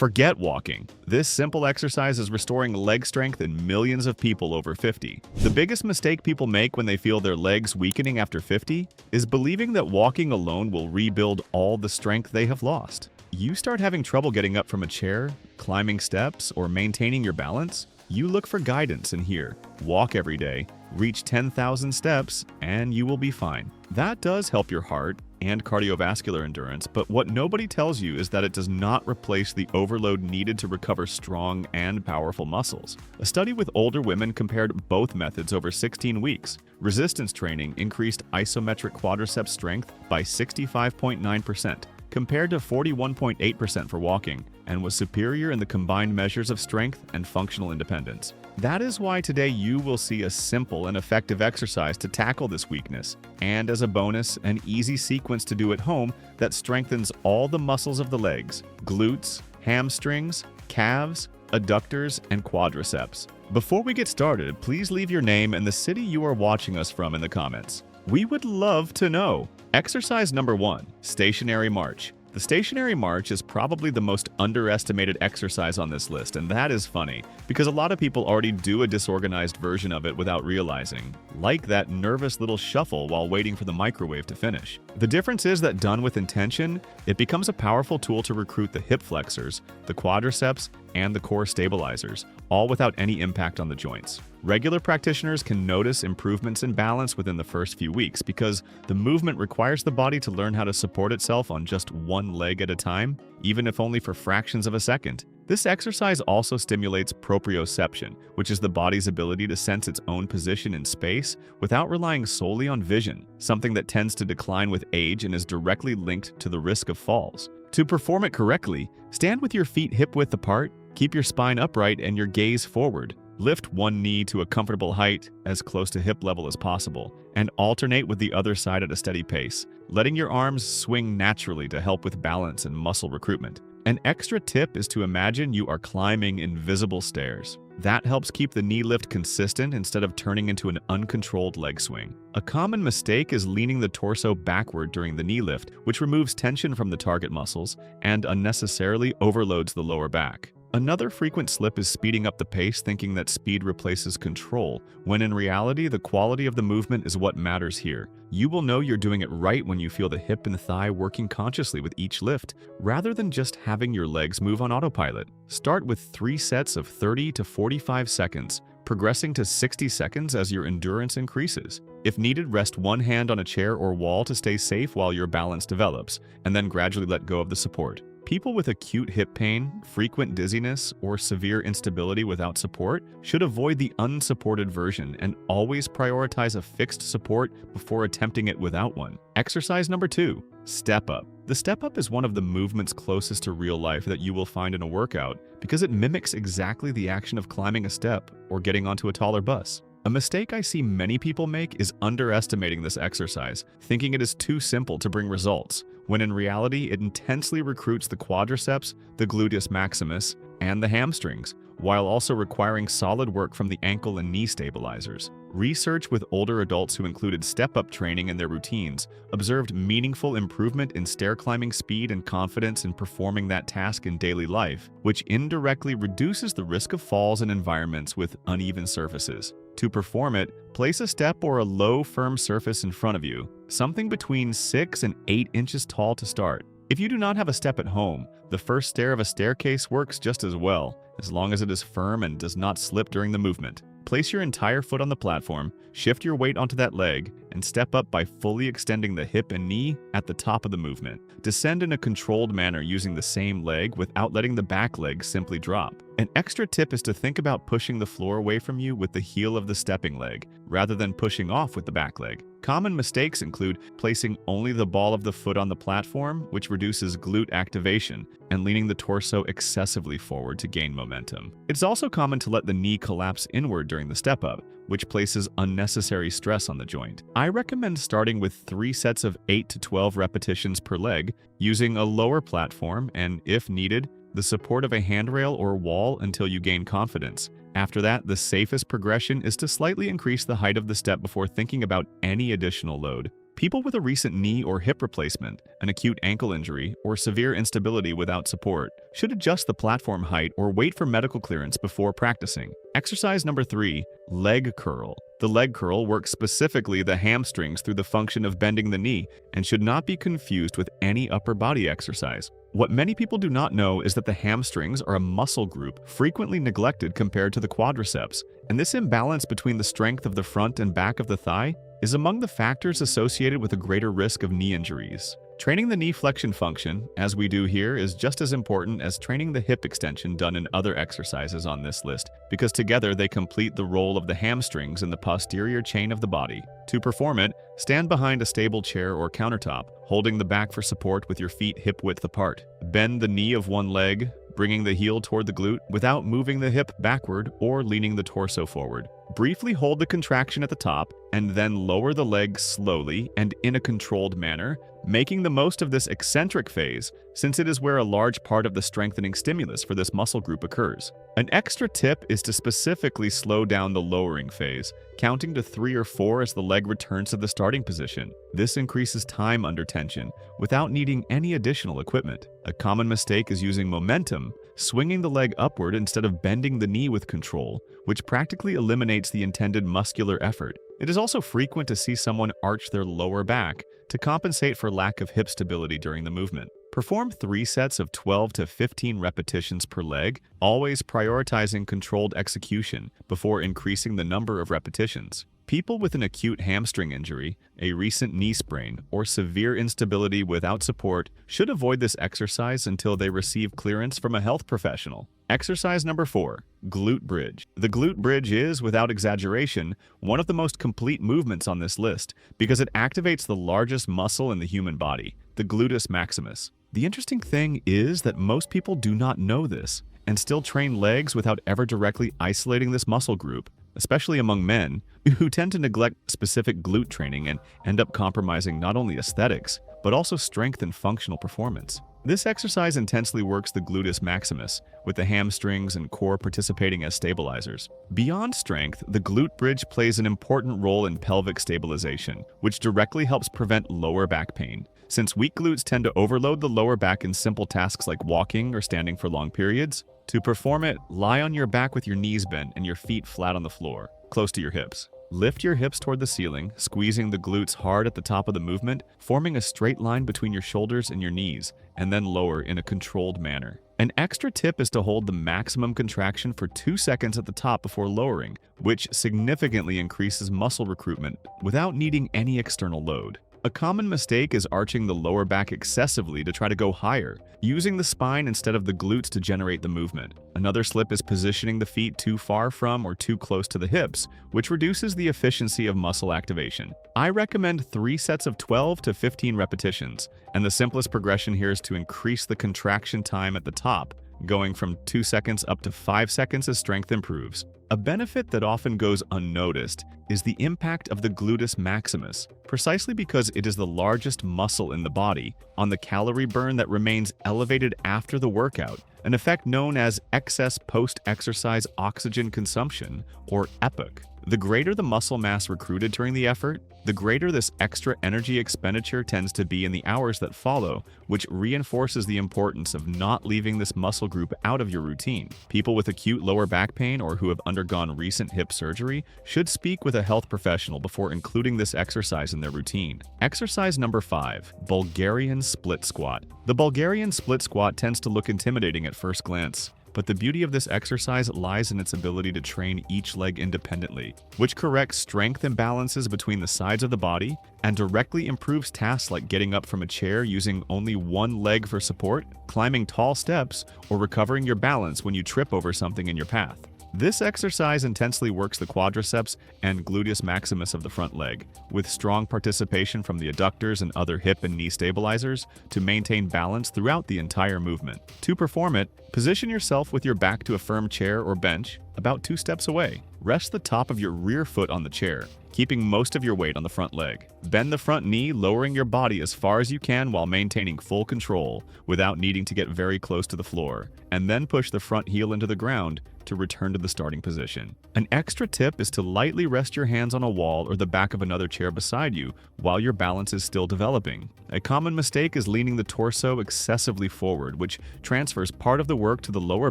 Forget walking. This simple exercise is restoring leg strength in millions of people over 50. The biggest mistake people make when they feel their legs weakening after 50 is believing that walking alone will rebuild all the strength they have lost. You start having trouble getting up from a chair, climbing steps, or maintaining your balance? You look for guidance in here. Walk every day, reach 10,000 steps, and you will be fine. That does help your heart and cardiovascular endurance, but what nobody tells you is that it does not replace the overload needed to recover strong and powerful muscles. A study with older women compared both methods over 16 weeks. Resistance training increased isometric quadriceps strength by 65.9%, compared to 41.8% for walking, and was superior in the combined measures of strength and functional independence. That is why today you will see a simple and effective exercise to tackle this weakness, and as a bonus, an easy sequence to do at home that strengthens all the muscles of the legs: glutes, hamstrings, calves, adductors, and quadriceps. Before we get started, please leave your name and the city you are watching us from in the comments. We would love to know. Exercise number 1, stationary march. The stationary march is probably the most underestimated exercise on this list, and that is funny, because a lot of people already do a disorganized version of it without realizing, like that nervous little shuffle while waiting for the microwave to finish. The difference is that done with intention, it becomes a powerful tool to recruit the hip flexors, the quadriceps, and the core stabilizers, all without any impact on the joints. Regular practitioners can notice improvements in balance within the first few weeks because the movement requires the body to learn how to support itself on just one leg at a time, even if only for fractions of a second. This exercise also stimulates proprioception, which is the body's ability to sense its own position in space without relying solely on vision, something that tends to decline with age and is directly linked to the risk of falls. To perform it correctly, stand with your feet hip-width apart, keep your spine upright and your gaze forward. Lift one knee to a comfortable height, as close to hip level as possible, and alternate with the other side at a steady pace, letting your arms swing naturally to help with balance and muscle recruitment. An extra tip is to imagine you are climbing invisible stairs. That helps keep the knee lift consistent instead of turning into an uncontrolled leg swing. A common mistake is leaning the torso backward during the knee lift, which removes tension from the target muscles and unnecessarily overloads the lower back. Another frequent slip is speeding up the pace thinking that speed replaces control, when in reality the quality of the movement is what matters here. You will know you're doing it right when you feel the hip and thigh working consciously with each lift, rather than just having your legs move on autopilot. Start with 3 sets of 30 to 45 seconds, progressing to 60 seconds as your endurance increases. If needed, rest one hand on a chair or wall to stay safe while your balance develops, and then gradually let go of the support. People with acute hip pain, frequent dizziness, or severe instability without support should avoid the unsupported version and always prioritize a fixed support before attempting it without one. Exercise number 2, step up. The step up is one of the movements closest to real life that you will find in a workout because it mimics exactly the action of climbing a step or getting onto a taller bus. A mistake I see many people make is underestimating this exercise, thinking it is too simple to bring results, when in reality it intensely recruits the quadriceps, the gluteus maximus, and the hamstrings, while also requiring solid work from the ankle and knee stabilizers. Research with older adults who included step-up training in their routines observed meaningful improvement in stair climbing speed and confidence in performing that task in daily life, which indirectly reduces the risk of falls in environments with uneven surfaces. To perform it, place a step or a low, firm surface in front of you, something between 6 and 8 inches tall to start. If you do not have a step at home, the first stair of a staircase works just as well, as long as it is firm and does not slip during the movement. Place your entire foot on the platform, shift your weight onto that leg, and step up by fully extending the hip and knee at the top of the movement. Descend in a controlled manner using the same leg without letting the back leg simply drop. An extra tip is to think about pushing the floor away from you with the heel of the stepping leg, rather than pushing off with the back leg. Common mistakes include placing only the ball of the foot on the platform, which reduces glute activation, and leaning the torso excessively forward to gain momentum. It's also common to let the knee collapse inward during the step-up, which places unnecessary stress on the joint. I recommend starting with 3 sets of 8 to 12 repetitions per leg, using a lower platform and, if needed, the support of a handrail or wall until you gain confidence. After that, the safest progression is to slightly increase the height of the step before thinking about any additional load. People with a recent knee or hip replacement, an acute ankle injury, or severe instability without support should adjust the platform height or wait for medical clearance before practicing. Exercise number 3, leg curl. The leg curl works specifically the hamstrings through the function of bending the knee and should not be confused with any upper body exercise. What many people do not know is that the hamstrings are a muscle group frequently neglected compared to the quadriceps, and this imbalance between the strength of the front and back of the thigh is among the factors associated with a greater risk of knee injuries. Training the knee flexion function, as we do here, is just as important as training the hip extension done in other exercises on this list, because together they complete the role of the hamstrings in the posterior chain of the body. To perform it, stand behind a stable chair or countertop, holding the back for support with your feet hip-width apart. Bend the knee of one leg, bringing the heel toward the glute without moving the hip backward or leaning the torso forward. Briefly hold the contraction at the top and then lower the leg slowly and in a controlled manner, making the most of this eccentric phase since it is where a large part of the strengthening stimulus for this muscle group occurs. An extra tip is to specifically slow down the lowering phase, counting to 3 or 4 as the leg returns to the starting position. This increases time under tension without needing any additional equipment. A common mistake is using momentum, swinging the leg upward instead of bending the knee with control, which practically eliminates the intended muscular effort. It is also frequent to see someone arch their lower back to compensate for lack of hip stability during the movement. Perform 3 sets of 12 to 15 repetitions per leg, always prioritizing controlled execution before increasing the number of repetitions. People with an acute hamstring injury, a recent knee sprain, or severe instability without support should avoid this exercise until they receive clearance from a health professional. Exercise number 4, glute bridge. The glute bridge is, without exaggeration, one of the most complete movements on this list because it activates the largest muscle in the human body, the gluteus maximus. The interesting thing is that most people do not know this and still train legs without ever directly isolating this muscle group, especially among men, who tend to neglect specific glute training and end up compromising not only aesthetics, but also strength and functional performance. This exercise intensely works the gluteus maximus, with the hamstrings and core participating as stabilizers. Beyond strength, the glute bridge plays an important role in pelvic stabilization, which directly helps prevent lower back pain. Since weak glutes tend to overload the lower back in simple tasks like walking or standing for long periods, to perform it, lie on your back with your knees bent and your feet flat on the floor, close to your hips. Lift your hips toward the ceiling, squeezing the glutes hard at the top of the movement, forming a straight line between your shoulders and your knees, and then lower in a controlled manner. An extra tip is to hold the maximum contraction for 2 seconds at the top before lowering, which significantly increases muscle recruitment without needing any external load. A common mistake is arching the lower back excessively to try to go higher, using the spine instead of the glutes to generate the movement. Another slip is positioning the feet too far from or too close to the hips, which reduces the efficiency of muscle activation. I recommend 3 sets of 12 to 15 repetitions, and the simplest progression here is to increase the contraction time at the top, going from 2 seconds up to 5 seconds as strength improves. A benefit that often goes unnoticed is the impact of the gluteus maximus, precisely because it is the largest muscle in the body, on the calorie burn that remains elevated after the workout, an effect known as excess post-exercise oxygen consumption, or EPOC. The greater the muscle mass recruited during the effort, the greater this extra energy expenditure tends to be in the hours that follow, which reinforces the importance of not leaving this muscle group out of your routine. People with acute lower back pain or who have undergone recent hip surgery should speak with a health professional before including this exercise in their routine. Exercise number 5, Bulgarian split squat. The Bulgarian split squat tends to look intimidating at first glance, but the beauty of this exercise lies in its ability to train each leg independently, which corrects strength imbalances between the sides of the body and directly improves tasks like getting up from a chair using only one leg for support, climbing tall steps, or recovering your balance when you trip over something in your path. This exercise intensely works the quadriceps and gluteus maximus of the front leg, with strong participation from the adductors and other hip and knee stabilizers to maintain balance throughout the entire movement. To perform it, position yourself with your back to a firm chair or bench, about 2 steps away. Rest the top of your rear foot on the chair, keeping most of your weight on the front leg. Bend the front knee, lowering your body as far as you can while maintaining full control without needing to get very close to the floor, and then push the front heel into the ground to return to the starting position. An extra tip is to lightly rest your hands on a wall or the back of another chair beside you while your balance is still developing. A common mistake is leaning the torso excessively forward, which transfers part of the work to the lower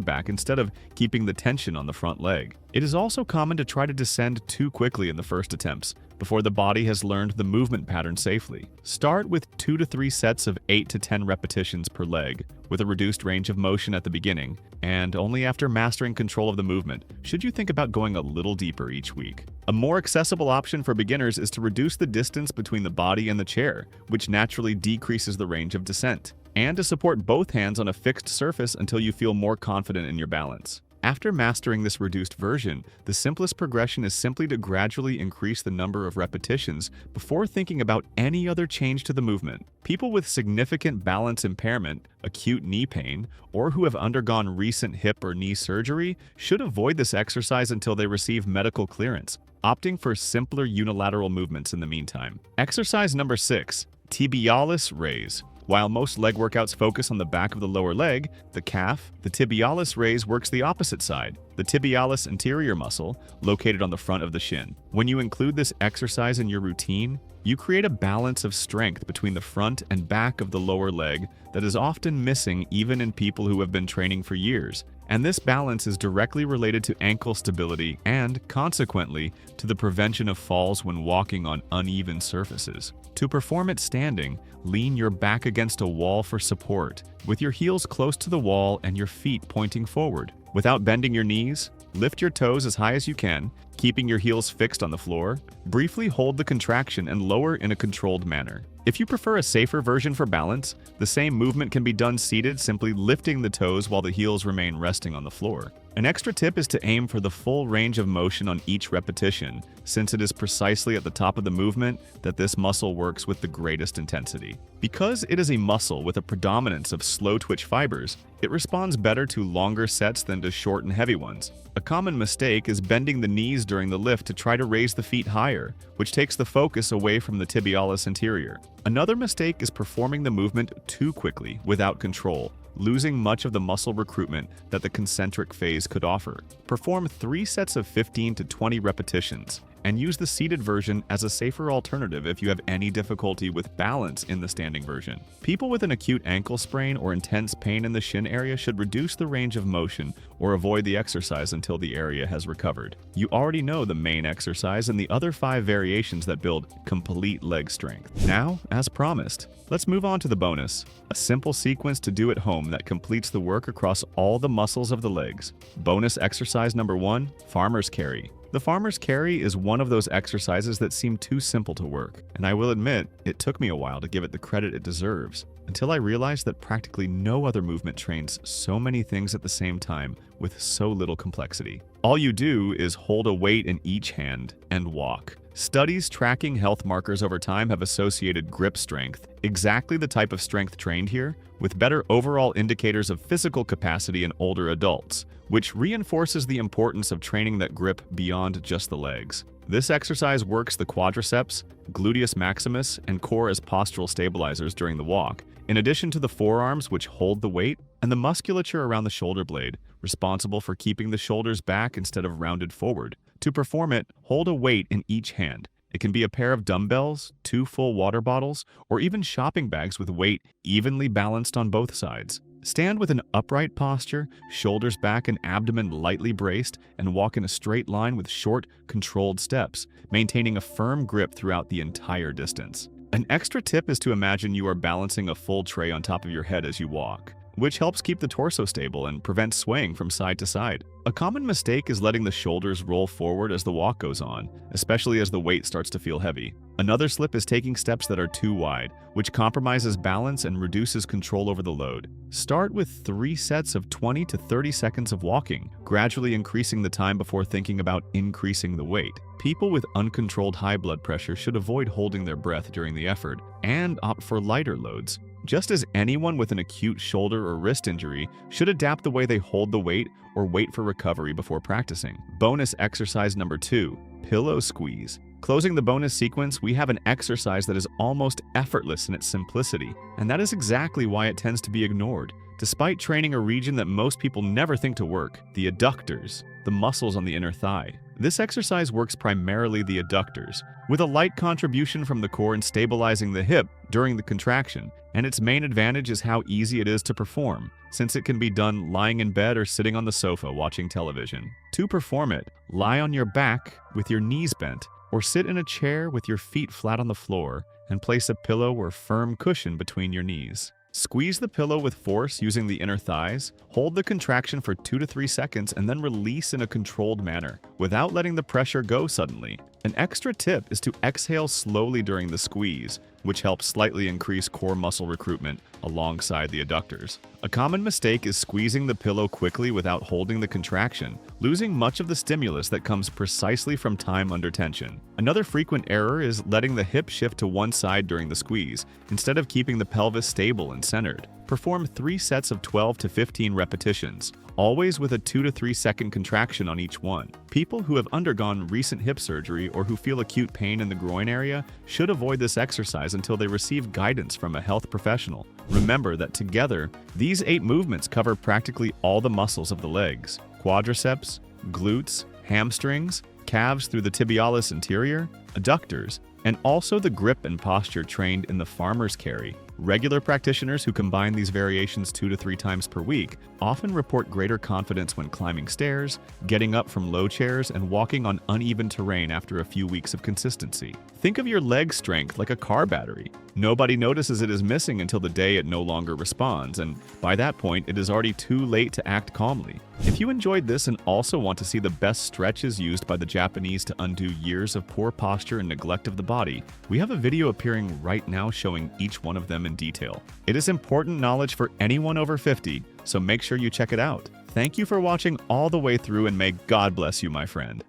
back instead of keeping the tension on the front leg. It is also common to try to descend too quickly in the first attempts, before the body has learned the movement pattern safely. Start with 2 to 3 sets of 8 to 10 repetitions per leg, with a reduced range of motion at the beginning, and only after mastering control of the movement should you think about going a little deeper each week. A more accessible option for beginners is to reduce the distance between the body and the chair, which naturally decreases the range of descent, and to support both hands on a fixed surface until you feel more confident in your balance. After mastering this reduced version, the simplest progression is simply to gradually increase the number of repetitions before thinking about any other change to the movement. People with significant balance impairment, acute knee pain, or who have undergone recent hip or knee surgery should avoid this exercise until they receive medical clearance, opting for simpler unilateral movements in the meantime. Exercise number 6, tibialis raise. While most leg workouts focus on the back of the lower leg, the calf, the tibialis raise works the opposite side, the tibialis anterior muscle, located on the front of the shin. When you include this exercise in your routine, you create a balance of strength between the front and back of the lower leg that is often missing even in people who have been training for years. And this balance is directly related to ankle stability and, consequently, to the prevention of falls when walking on uneven surfaces. To perform it standing, lean your back against a wall for support, with your heels close to the wall and your feet pointing forward. Without bending your knees, lift your toes as high as you can, keeping your heels fixed on the floor. Briefly hold the contraction and lower in a controlled manner. If you prefer a safer version for balance, the same movement can be done seated, simply lifting the toes while the heels remain resting on the floor. An extra tip is to aim for the full range of motion on each repetition, since it is precisely at the top of the movement that this muscle works with the greatest intensity. Because it is a muscle with a predominance of slow twitch fibers, it responds better to longer sets than to short and heavy ones. A common mistake is bending the knees during the lift to try to raise the feet higher, which takes the focus away from the tibialis anterior. Another mistake is performing the movement too quickly without control, losing much of the muscle recruitment that the concentric phase could offer. Perform 3 sets of 15 to 20 repetitions, and use the seated version as a safer alternative if you have any difficulty with balance in the standing version. People with an acute ankle sprain or intense pain in the shin area should reduce the range of motion or avoid the exercise until the area has recovered. You already know the main exercise and the other 5 variations that build complete leg strength. Now, as promised, let's move on to the bonus, a simple sequence to do at home that completes the work across all the muscles of the legs. Bonus exercise number 1, farmer's carry. The farmer's carry is one of those exercises that seem too simple to work, and I will admit, it took me a while to give it the credit it deserves, until I realized that practically no other movement trains so many things at the same time with so little complexity. All you do is hold a weight in each hand and walk. Studies tracking health markers over time have associated grip strength, exactly the type of strength trained here, with better overall indicators of physical capacity in older adults, which reinforces the importance of training that grip beyond just the legs. This exercise works the quadriceps, gluteus maximus, and core as postural stabilizers during the walk, in addition to the forearms, which hold the weight, and the musculature around the shoulder blade, responsible for keeping the shoulders back instead of rounded forward. To perform it, hold a weight in each hand. It can be a pair of dumbbells, 2 full water bottles, or even shopping bags with weight evenly balanced on both sides. Stand with an upright posture, shoulders back and abdomen lightly braced, and walk in a straight line with short, controlled steps, maintaining a firm grip throughout the entire distance. An extra tip is to imagine you are balancing a full tray on top of your head as you walk, which helps keep the torso stable and prevents swaying from side to side. A common mistake is letting the shoulders roll forward as the walk goes on, especially as the weight starts to feel heavy. Another slip is taking steps that are too wide, which compromises balance and reduces control over the load. Start with 3 sets of 20 to 30 seconds of walking, gradually increasing the time before thinking about increasing the weight. People with uncontrolled high blood pressure should avoid holding their breath during the effort and opt for lighter loads, just as anyone with an acute shoulder or wrist injury should adapt the way they hold the weight or wait for recovery before practicing. Bonus exercise number 2, pillow squeeze. Closing the bonus sequence, we have an exercise that is almost effortless in its simplicity, and that is exactly why it tends to be ignored. Despite training a region that most people never think to work, the adductors, the muscles on the inner thigh. This exercise works primarily the adductors, with a light contribution from the core in stabilizing the hip during the contraction, and its main advantage is how easy it is to perform, since it can be done lying in bed or sitting on the sofa watching television. To perform it, lie on your back with your knees bent, or sit in a chair with your feet flat on the floor and place a pillow or firm cushion between your knees. Squeeze the pillow with force using the inner thighs, hold the contraction for 2 to 3 seconds, and then release in a controlled manner, without letting the pressure go suddenly. An extra tip is to exhale slowly during the squeeze, which helps slightly increase core muscle recruitment alongside the adductors. A common mistake is squeezing the pillow quickly without holding the contraction, losing much of the stimulus that comes precisely from time under tension. Another frequent error is letting the hip shift to one side during the squeeze, instead of keeping the pelvis stable and centered. Perform 3 sets of 12 to 15 repetitions, always with a 2 to 3 second contraction on each one. People who have undergone recent hip surgery or who feel acute pain in the groin area should avoid this exercise until they receive guidance from a health professional. Remember that together, these 8 movements cover practically all the muscles of the legs: quadriceps, glutes, hamstrings, calves through the tibialis anterior, adductors, and also the grip and posture trained in the farmer's carry. Regular practitioners who combine these variations 2 to 3 times per week often report greater confidence when climbing stairs, getting up from low chairs, and walking on uneven terrain after a few weeks of consistency. Think of your leg strength like a car battery. Nobody notices it is missing until the day it no longer responds, and by that point, it is already too late to act calmly. If you enjoyed this and also want to see the best stretches used by the Japanese to undo years of poor posture and neglect of the body, we have a video appearing right now showing each one of them in detail. It is important knowledge for anyone over 50, so make sure you check it out. Thank you for watching all the way through, and may God bless you, my friend.